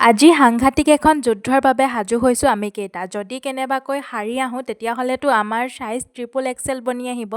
আজি সাংঘাতিক এখন যুদ্ধৰ বাবে সাজু হৈছোঁ আমি কেইটা। যদি কেনেবাকৈ হাৰি আহোঁ তেতিয়াহ'লেতো আমাৰ চাইজ ট্ৰিপল এক্সেল বনি আহিব,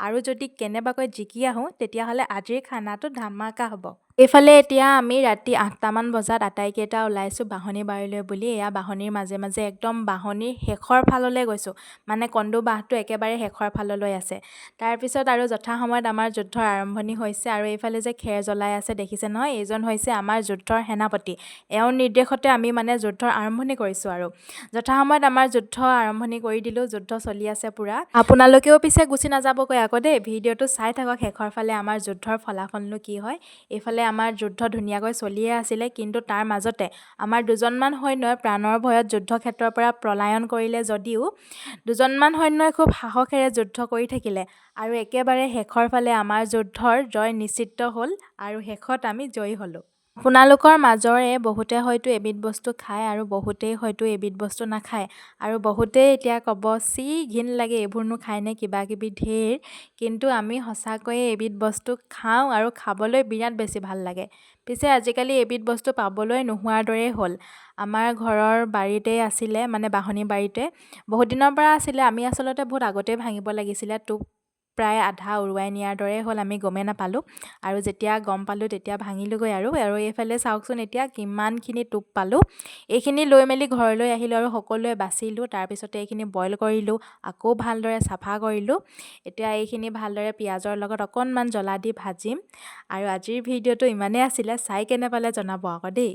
আৰু যদি কেনেবাকৈ জিকি আহোঁ তেতিয়াহ'লে আজিৰ খানাটো ধামাকা হ'ব। এইফালে এতিয়া আমি ৰাতি 8টামান বজাত আটাইকেইটা ওলাইছোঁ বাঢ়নী বাৰীলৈ বুলি। এয়া বাঢ়নীৰ মাজে মাজে একদম বাঢ়নীৰ শেষৰ ফাললৈ গৈছোঁ, মানে কন্দো বাঁহটো একেবাৰে শেষৰ ফাললৈ আছে। তাৰপিছত আৰু যথাসময়ত আমাৰ যুদ্ধৰ আৰম্ভণি হৈছে। আৰু এইফালে যে খেৰ জ্বলাই আছে দেখিছে নহয়, এইজন হৈছে আমাৰ যুদ্ধৰ সেনাপতি। এওঁৰ নিৰ্দেশতে আমি মানে যুদ্ধৰ আৰম্ভণি কৰিছোঁ আৰু যথাসময়ত আমাৰ যুদ্ধ আৰম্ভণি কৰি দিলোঁ। যুদ্ধ চলি আছে পূৰা। আপোনালোকেও পিছে গুচি নাযাবগৈ আকৌ দেই, ভিডিঅ'টো চাই থাকক শেষৰ ফালে আমাৰ যুদ্ধৰ ফলাফলনো কি হয়। এইফালে আমাৰ যুদ্ধ ধুনীয়াকৈ চলিয়ে আছিলে, কিন্তু তাৰ মাজতে আমাৰ দুজনমান সৈন্যই প্ৰাণৰ ভয়ত যুদ্ধক্ষেত্ৰৰ পৰা পলায়ন কৰিলে যদিও দুজনমান সৈন্যই খুব সাহসেৰে যুদ্ধ কৰি থাকিলে, আৰু একেবাৰে শেষৰ ফালে আমাৰ যুদ্ধৰ জয় নিশ্চিত হ'ল আৰু শেষত আমি জয়ী হ'লোঁ। আপোনালোকৰ মাজৰে বহুতে হয়তো এবিধ বস্তু খায় আৰু বহুতেই হয়তো এবিধ বস্তু নাখায়, আৰু বহুতেই এতিয়া ক'ব চি ঘিণ লাগে এইবোৰনো খায়নে কিবা কিবি ঢেৰ, কিন্তু আমি সঁচাকৈয়ে এবিধ বস্তু খাওঁ আৰু খাবলৈ বিৰাট বেছি ভাল লাগে। পিছে আজিকালি এবিধ বস্তু পাবলৈ নোহোৱাৰ দৰেই হ'ল। আমাৰ ঘৰৰ বাৰীতেই আছিলে, মানে বাঢ়নী বাৰীতে বহুত দিনৰ পৰা আছিলে। আমি আচলতে বহুত আগতেই ভাঙিব লাগিছিলে, টোপ প্ৰায় আধা উৰুৱাই নিয়াৰ দৰে হ'ল, আমি গমেই নাপালোঁ। আৰু যেতিয়া গম পালোঁ তেতিয়া ভাঙিলোঁগৈ আৰু এইফালে চাওকচোন এতিয়া কিমানখিনি টোপ পালোঁ। এইখিনি লৈ মেলি ঘৰলৈ আহিলোঁ আৰু সকলোৱে বাচিলোঁ। তাৰপিছতে এইখিনি বইল কৰিলোঁ, আকৌ ভালদৰে চাফা কৰিলোঁ। এতিয়া এইখিনি ভালদৰে পিঁয়াজৰ লগত অকণমান জ্বলা দি ভাজিম। আৰু আজিৰ ভিডিঅ'টো ইমানেই আছিলে, চাই কেনে পালে জনাব আকৌ দেই।